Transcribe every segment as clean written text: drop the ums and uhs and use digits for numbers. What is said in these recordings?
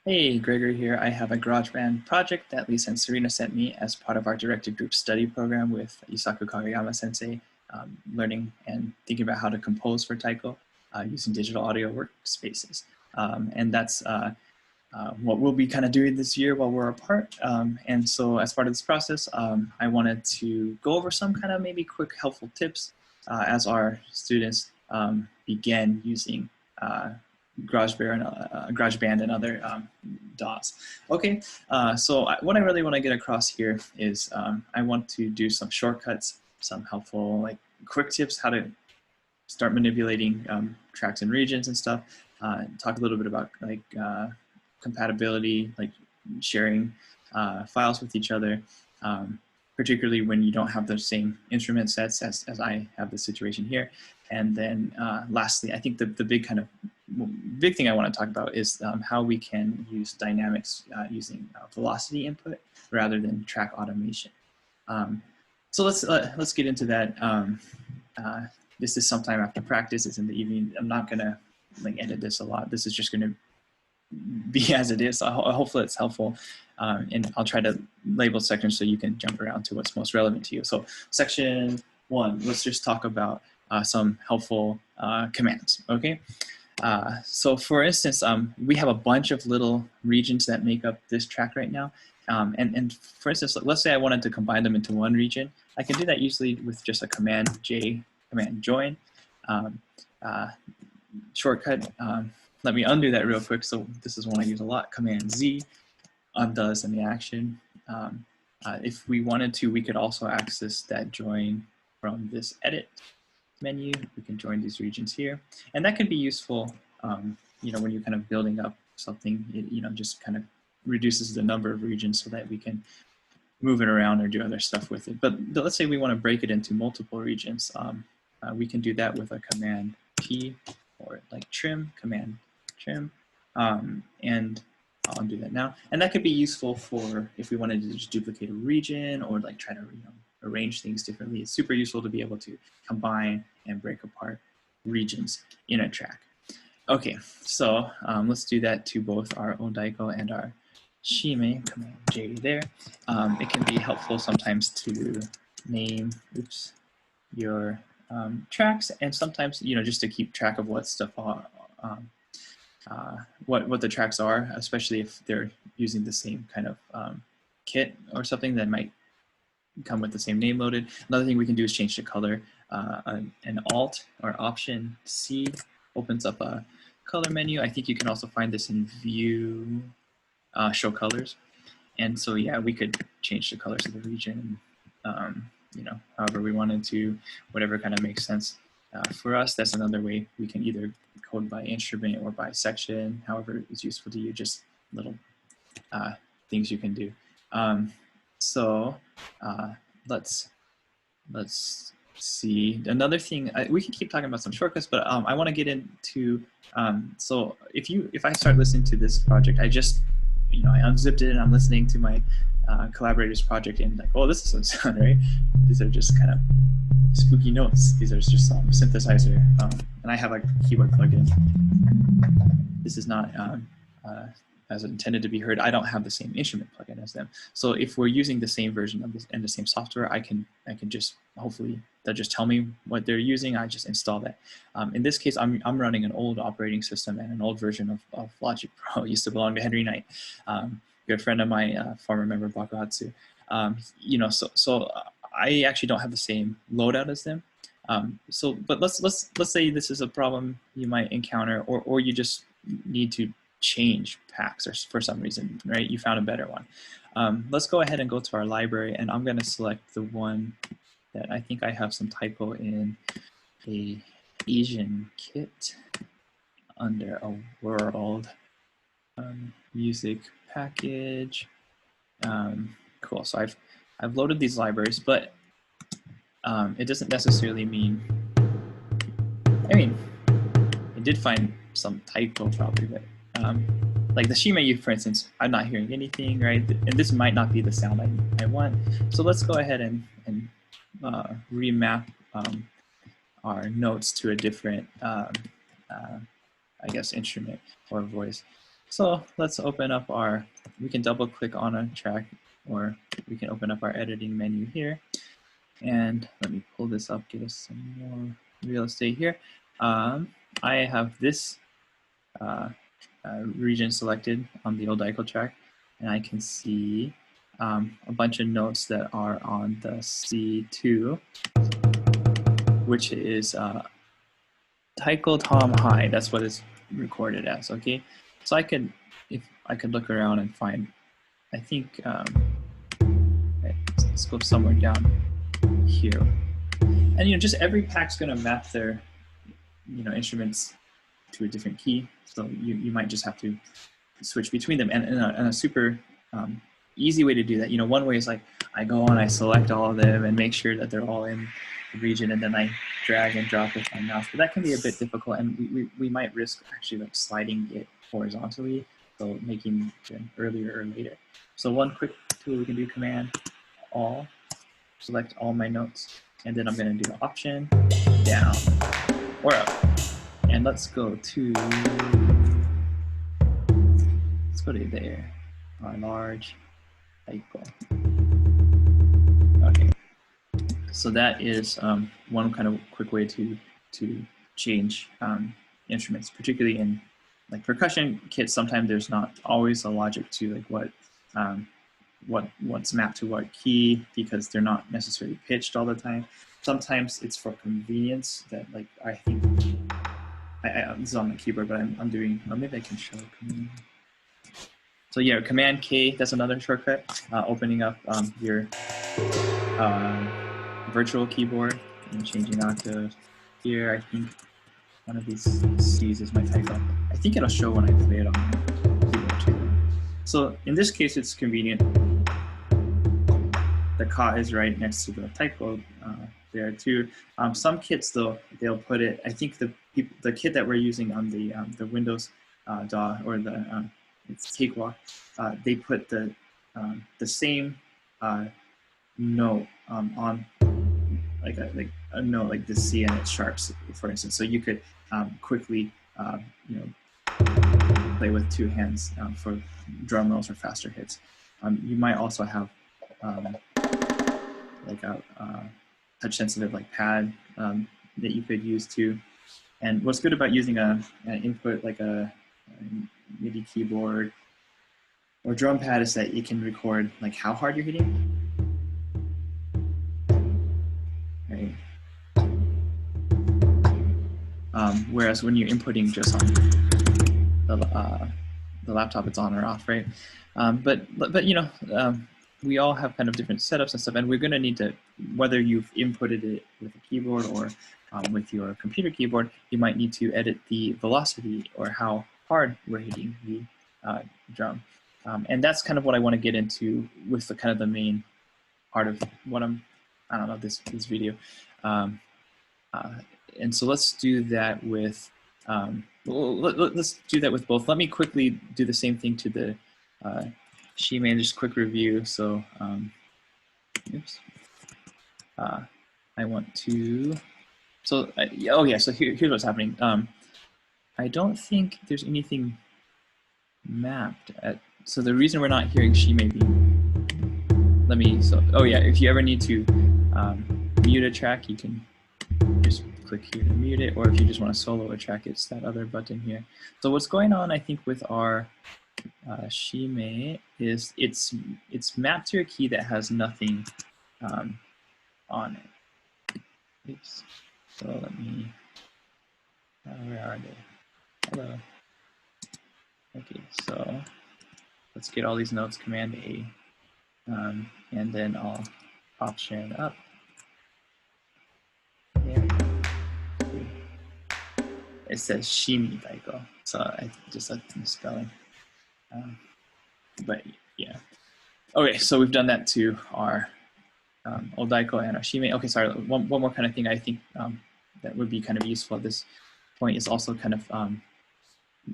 Hey, Gregory here. I have a Garageband project that Lisa and Serena sent me as part of our directed group study program with Isaku Kageyama sensei, learning and thinking about how to compose for Taiko using digital audio workspaces. And that's what we'll be kind of doing this year while we're apart. And so as part of this process, I wanted to go over some kind of maybe quick helpful tips as our students begin using GarageBand and other DAWs. Okay, so what I really want to get across here is I want to do some shortcuts, some helpful like quick tips how to start manipulating tracks and regions and stuff. Talk a little bit about like compatibility, like sharing files with each other, particularly when you don't have the same instrument sets as I have the situation here. And then lastly, I think the big thing I want to talk about is how we can use dynamics using velocity input rather than track automation. So let's get into that. This is sometime after practice. It's in the evening. I'm not gonna like edit this a lot. This is just gonna be as it is. So hopefully it's helpful. And I'll try to label sections so you can jump around to what's most relevant to you. So section 1, let's just talk about some helpful commands, okay? So for instance, we have a bunch of little regions that make up this track right now. And for instance, let's say I wanted to combine them into one region. I can do that usually with just a command J, command join. Shortcut, let me undo that real quick. So this is one I use a lot, command Z undoes any action. If we wanted to, we could also access that join from this edit menu. We can join these regions here. And that can be useful, you know, when you're kind of building up something, you know, just kind of reduces the number of regions so that we can move it around or do other stuff with it. But let's say we want to break it into multiple regions. We can do that with a command P or like trim, command trim. And I'll undo that now. And that could be useful for if we wanted to just duplicate a region or like try to arrange things differently. It's super useful to be able to combine and break apart regions in a track. Okay, so let's do that to both our Odaiko and our Shime, command J there. It can be helpful sometimes to name, your tracks, and sometimes, you know, just to keep track of what stuff are, what the tracks are, especially if they're using the same kind of kit or something that might come with the same name loaded. Another thing we can do is change the color. An Alt or Option C opens up a color menu. I think you can also find this in View, Show Colors. And so yeah, we could change the colors of the region, you know, however we wanted to, whatever kind of makes sense. For us, that's another way we can either code by instrument or by section, however is useful to you, just little things you can do. So let's see. Another thing, we can keep talking about some shortcuts, but I want to get into, so if I start listening to this project, I just, you know, I unzipped it and I'm listening to my collaborator's project and like, oh, this doesn't sound right. These are just kind of spooky notes. These are just some synthesizer. And I have a keyboard plugin. This is not as intended to be heard. I don't have the same instrument plugin as them. So if we're using the same version of this and the same software, I can just, hopefully they'll just tell me what they're using. I just install that. In this case, I'm running an old operating system and an old version of Logic Pro. It used to belong to Henry Knight, good friend of mine, former member of Bakuhatsu. You know, so I actually don't have the same loadout as them. But let's say this is a problem you might encounter, or you just need to change packs or for some reason, right? You found a better one. Let's go ahead and go to our library, and I'm going to select the one that I think I have some typo in, a Asian kit under a world music package. Cool. So I've loaded these libraries, but it doesn't necessarily mean. I mean, I did find some typo probably, but like the Shime, for instance, I'm not hearing anything, right? And this might not be the sound I want. So let's go ahead and remap our notes to a different, I guess, instrument or voice. So let's open up our, we can double click on a track, or we can open up our editing menu here. And let me pull this up, get us some more real estate here. I have this region selected on the Odaiko track, and I can see a bunch of notes that are on the C2, which is Taiko Tom High. That's what it's recorded as. Okay, so I could, if I could look around and find, I think let's go somewhere down here, and just every pack's going to map their instruments to a different key, so you might just have to switch between them. And a super easy way to do that, one way is like I go and I select all of them and make sure that they're all in the region, and then I drag and drop with my mouse. But that can be a bit difficult, and we might risk actually like sliding it horizontally, so making it earlier or later. So one quick tool we can do: Command All, select all my notes, and then I'm going to do Option down or up. And let's go to there, our large Taiko. Okay, so that is one kind of quick way to change instruments, particularly in like percussion kits. Sometimes there's not always a logic to like what's mapped to what key, because they're not necessarily pitched all the time. Sometimes it's for convenience that, like, I think this is on the keyboard, but I'm doing, maybe I can show command. So yeah, Command K, that's another shortcut, opening up your virtual keyboard and changing octave. Here, I think one of these C's is my Taiko. I think it'll show when I play it on the keyboard too. So in this case, it's convenient. The Ka is right next to the Taiko there too. Some kits though, they'll put it, I think the kit that we're using on the Windows DAW, or the it's Cakewalk, they put the same note on like a note like the C and its sharps, for instance. So you could quickly play with two hands for drum rolls or faster hits. You might also have like a touch sensitive like pad that you could use too. And what's good about using an input like a MIDI keyboard or drum pad is that it can record like how hard you're hitting. Right. Whereas when you're inputting just on the laptop, it's on or off, right? But we all have kind of different setups and stuff, and we're going to need to, whether you've inputted it with a keyboard or with your computer keyboard, you might need to edit the velocity or how hard we're hitting the drum. And that's kind of what I want to get into with the kind of the main part of what I don't know, this video. And so let's do that with, let's do that with both. Let me quickly do the same thing to the Shime, just quick review. So, oops. I want to, so, oh yeah, so here's what's happening. I don't think there's anything mapped at, so the reason we're not hearing Shime being, oh yeah, if you ever need to mute a track, you can just click here to mute it, or if you just want to solo a track, it's that other button here. So what's going on, I think, with our Shime is it's mapped to a key that has nothing on it. Oops. So let me, where are they? Hello. Okay, so let's get all these notes, Command A, and then I'll Option up. There. It says Shimi Taiko, so I just like the spelling. But yeah. Okay, so we've done that to our Odaiko and our Shime. Okay, sorry, one more kind of thing I think that would be kind of useful at this point is also kind of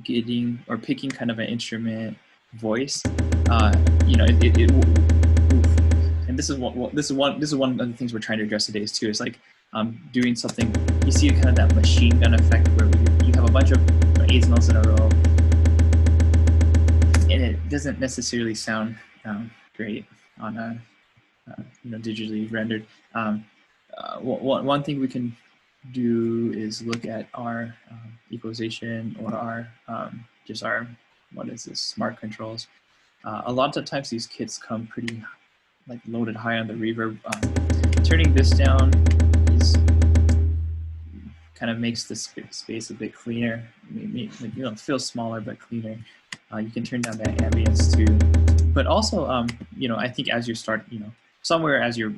getting or picking kind of an instrument voice. And this is one of the things we're trying to address today is too. Is like doing something. You see kind of that machine gun effect where you have a bunch of eighth notes in a row, doesn't necessarily sound great on a digitally rendered. One thing we can do is look at our equalization or our just our smart controls. A lot of times these kits come pretty like loaded high on the reverb. Turning this down is kind of makes the space a bit cleaner. It feels smaller but cleaner. You can turn down that ambience too. But also, I think as you start, somewhere as you're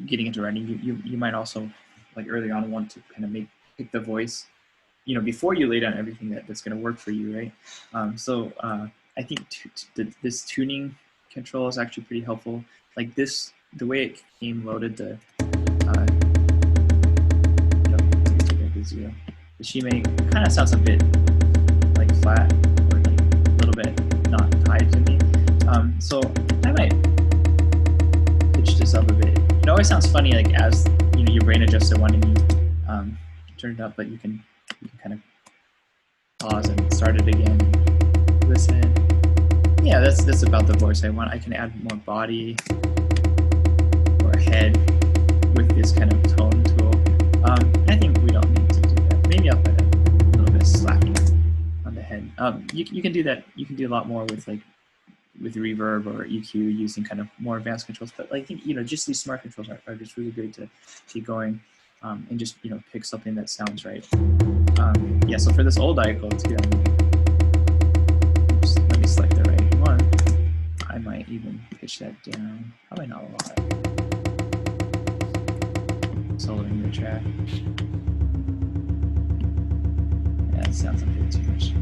getting into writing, you might also, like early on, want to kind of pick the voice, before you lay down everything that's going to work for you, right? So I think this tuning control is actually pretty helpful. Like this, the way it came loaded, the shimei kind of sounds a bit like flat or like a little bit not tied to me. So I might pitch this up a bit. It always sounds funny, like as your brain adjusts to one and you turn it up, but you can kind of pause and start it again. Listen. Yeah, that's about the voice I want. I can add more body or head with this kind of tone tool. I think we don't need to do that. Maybe I'll put a little bit of slacking on the head. You can do that. You can do a lot more with reverb or EQ using kind of more advanced controls. But I think just these smart controls are just really good to keep going and just pick something that sounds right. Yeah. So for this old Taiko too, let me select the right one. I might even pitch that down. Probably not a lot. Soloing the track. Yeah, it sounds a bit too much.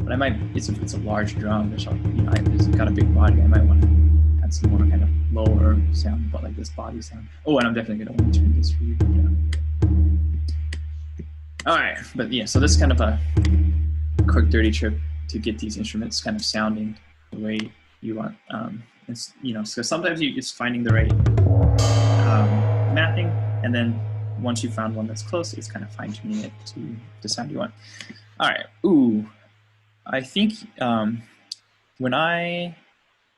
But I might. It's a large drum. It's got a big body. I might want to add some more kind of lower sound, but like this body sound. Oh, and I'm definitely gonna want to turn this reverb down. All right, but yeah. So this is kind of a quick dirty trick to get these instruments kind of sounding the way you want. It's so sometimes you just finding the right mapping, and then once you found one that's close, it's kind of fine tuning it to the sound you want. All right. Ooh, I think when I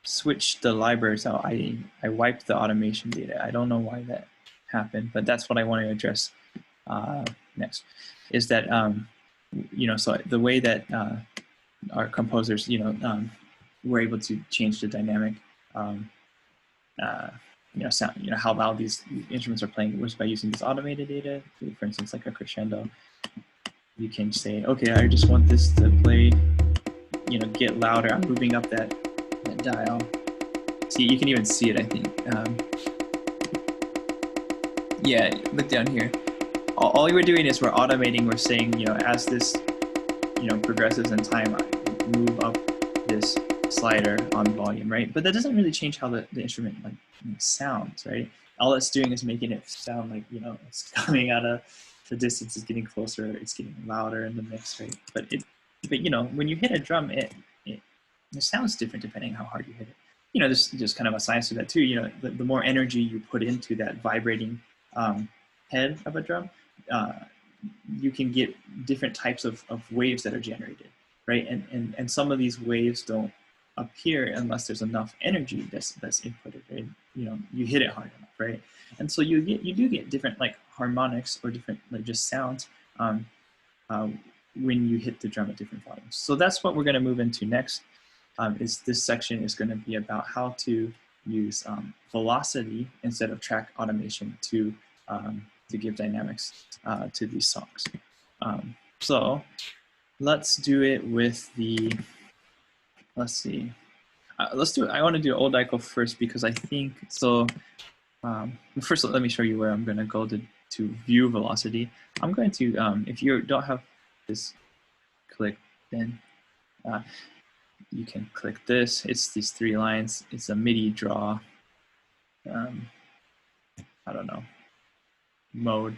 switched the libraries out, I wiped the automation data. I don't know why that happened, but that's what I want to address next. Is that so the way that our composers, were able to change the dynamic, sound, how loud these instruments are playing was by using this automated data. For instance, like a crescendo, you can say, okay, I just want this to play, get louder. I'm moving up that dial. See, you can even see it, I think. Yeah, look down here. All we're doing is we're automating. We're saying, as this, progresses in time, I move up this slider on volume, right? But that doesn't really change how the instrument sounds, right? All it's doing is making it sound like it's coming out of the distance, is getting closer, it's getting louder in the mix, right? But when you hit a drum, it sounds different depending how hard you hit it. There's just kind of a science to that too. The more energy you put into that vibrating head of a drum, you can get different types of waves that are generated, right? And some of these waves don't appear unless there's enough energy that's inputted, right? You hit it hard enough, right? And so you do get different harmonics or different just sounds when you hit the drum at different volumes. So that's what we're going to move into next. Is this section is going to be about how to use velocity instead of track automation to give dynamics to these songs. So let's do it with the, let's see. Let's do it. I want to do old Taiko first because I think, so first let me show you where I'm going to go to view velocity. I'm going to, if you don't have this click, then you can click this. It's these 3 lines. It's a MIDI draw. I don't know, mode.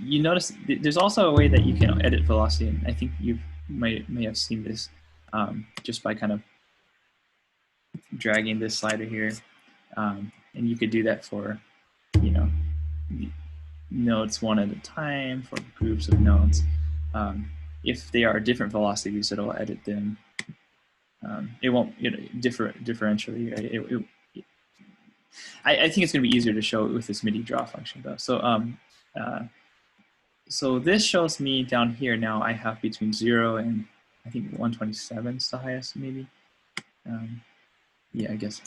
You notice there's also a way that you can edit velocity, and I think you may have seen this just by kind of dragging this slider here, and you could do that for notes one at a time, for groups of notes. If they are different velocities, it'll edit them It won't, differ differentially. Right? I think it's going to be easier to show with this MIDI draw function though. So this shows me down here now I have between 0 and I think 127 is the highest maybe. Yeah, I guess.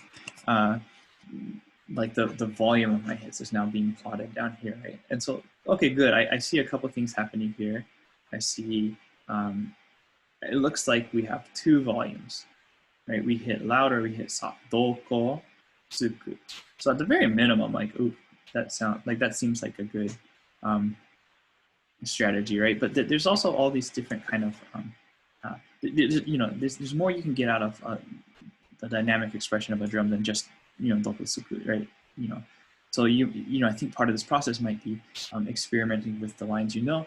Like the volume of my hits is now being plotted down here, right? And so, okay, good. I see a couple things happening here. I see, it looks like we have 2 volumes, right? We hit louder, we hit soft, doko, tsuku. So at the very minimum, like, ooh, that seems like a good strategy, right? But there's also all these different kind of, there's more you can get out of the dynamic expression of a drum than just, doko tsuku, right? So I think part of this process might be experimenting with the lines, and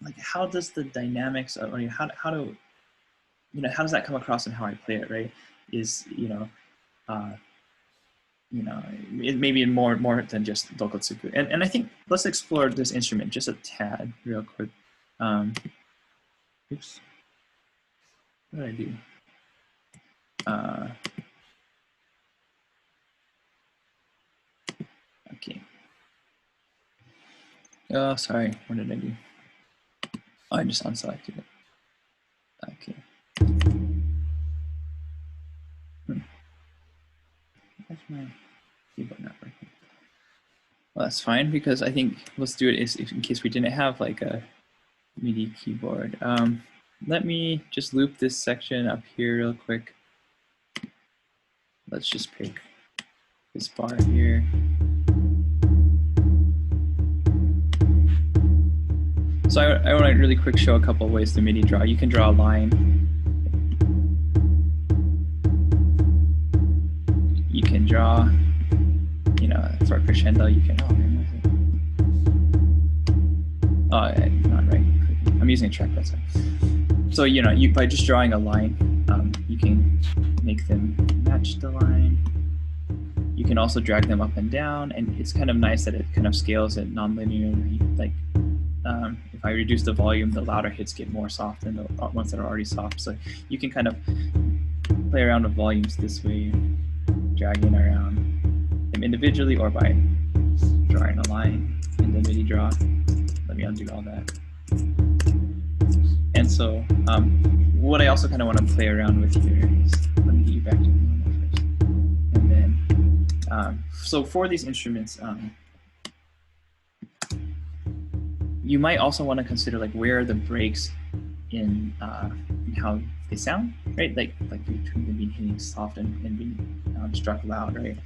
like how does the dynamics, or how does that come across in how I play it, right? Is it may be more than just dokotsuku. And I think let's explore this instrument just a tad real quick. Oops. What did I do? Okay. Oh, sorry. What did I do? Oh, I just unselected it. Okay. Why's my keyboard not working? Well, that's fine, because I think let's do it in case we didn't have like a MIDI keyboard. Let me just loop this section up here real quick. Let's just pick this bar here. So I want to really quick show a couple of ways to MIDI draw. You can draw a line. You can draw, for a crescendo, you can, not right. I'm using a trackpad. So, by just drawing a line, you can make them match the line. You can also drag them up and down, and it's kind of nice that it kind of scales it non-linearly. Like, if I reduce the volume, the louder hits get more soft than the ones that are already soft. So you can kind of play around with volumes this way, dragging around them individually or by drawing a line in the MIDI draw. Let me undo all that. And so what I also kind of want to play around with here is, let me get you back to the normal first. And then, so for these instruments, you might also want to consider like where are the breaks in how they sound, right? Like between them being hitting soft and being struck loud, right?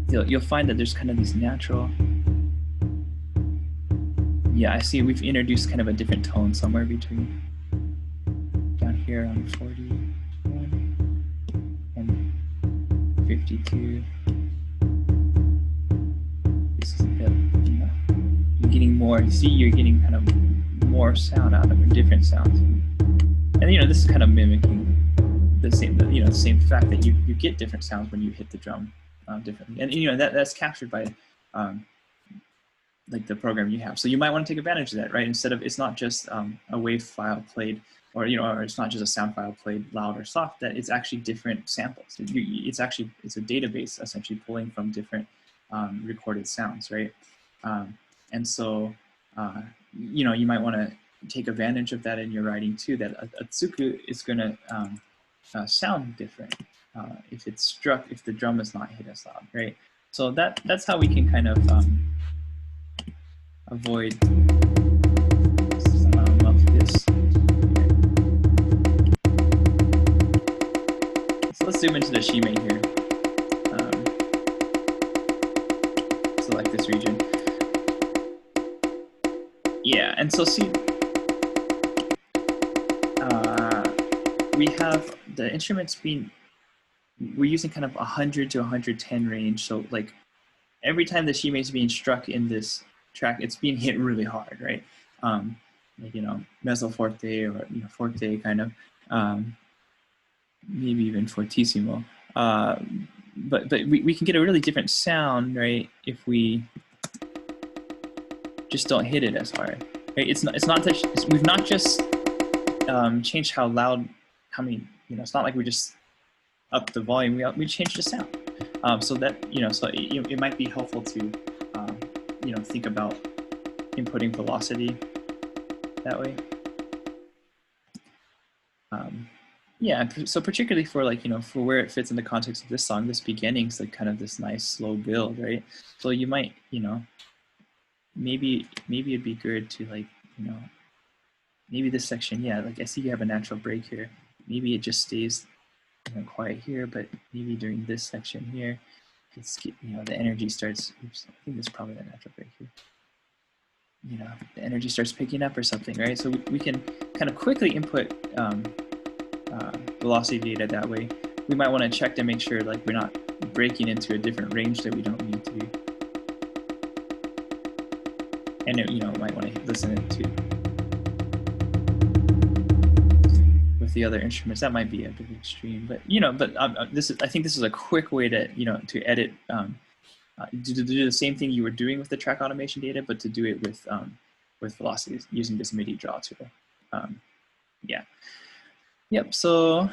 You'll find that there's kind of these natural. Yeah, I see we've introduced kind of a different tone somewhere between down here on 41 and 52. This is a bit, you're getting more, see, you're getting kind of more sound out of it, different sounds. And this is kind of mimicking the same, the same fact that you get different sounds when you hit the drum differently. And that's captured by like the program you have. So you might want to take advantage of that, right? Instead of, it's not just a wave file played, or or it's not just a sound file played loud or soft, that it's actually different samples. It's a database essentially pulling from different recorded sounds, right? And so you might want to take advantage of that in your writing too, that a tsuku is going to sound different if it's struck, if the drum is not hit as loud, right? So that's how we can kind of avoid some of this. So let's zoom into the shime here. Select this region. Yeah, and so see, we have the instruments we're using kind of 100 to 110 range. So like every time the shime is being struck in this track, it's being hit really hard, right? Like, mezzo forte or forte kind of, maybe even fortissimo. But we can get a really different sound, right, if we just don't hit it as hard, right? It's not that we've not just change how loud, how many, it's not like we just up the volume, we change the sound. So that, so it might be helpful to, think about inputting velocity that way. Yeah, so particularly for like, for where it fits in the context of this song, this beginning's like kind of this nice slow build, right? So you might, maybe it'd be good to like, maybe this section, yeah, like I see you have a natural break here. Maybe it just stays quiet here, but maybe during this section here, it's, the energy starts, oops, I think this is probably the natural break here. The energy starts picking up or something, right? So we can kind of quickly input velocity data that way. We might want to check to make sure like we're not breaking into a different range that we don't need to. And might want to listen to with the other instruments. That might be a bit extreme, but I think this is a quick way to to edit, to do the same thing you were doing with the track automation data, but to do it with velocities using this MIDI draw tool. Yeah. Yep. So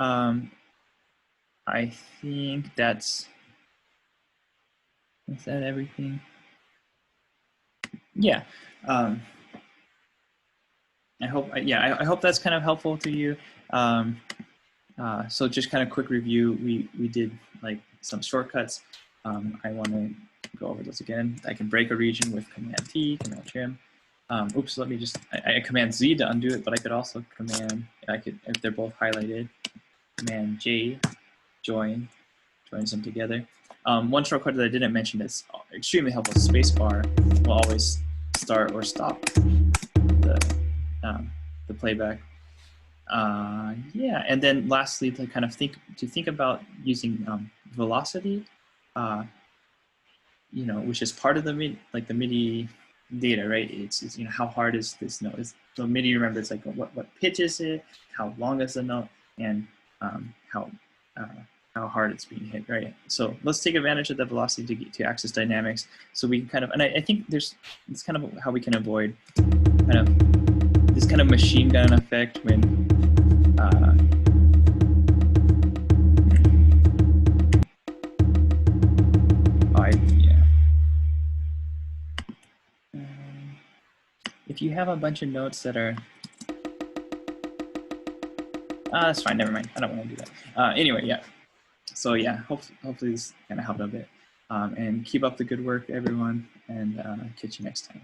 I think is that everything? Yeah. I hope. I hope that's kind of helpful to you. So just kind of quick review. We did like some shortcuts. I want to go over those again. I can break a region with Command T, Command Trim. Oops, let me just, I Command Z to undo it, but I could also if they're both highlighted, Command J, joins them together. One shortcut that I didn't mention that's extremely helpful, spacebar will always start or stop the playback. Yeah, and then lastly, to kind of think about using velocity, which is part of the MIDI data, right? It's how hard is this note? So MIDI, remember, it's like what pitch is it, how long is the note, and how hard it's being hit, right? So let's take advantage of the velocity to access dynamics. So we can kind of, and I think it's kind of how we can avoid kind of this kind of machine gun effect when if you have a bunch of notes that are, that's fine, never mind. I don't want to do that. Anyway, yeah. So yeah, hopefully this kind of helped a bit. And keep up the good work, everyone, and catch you next time.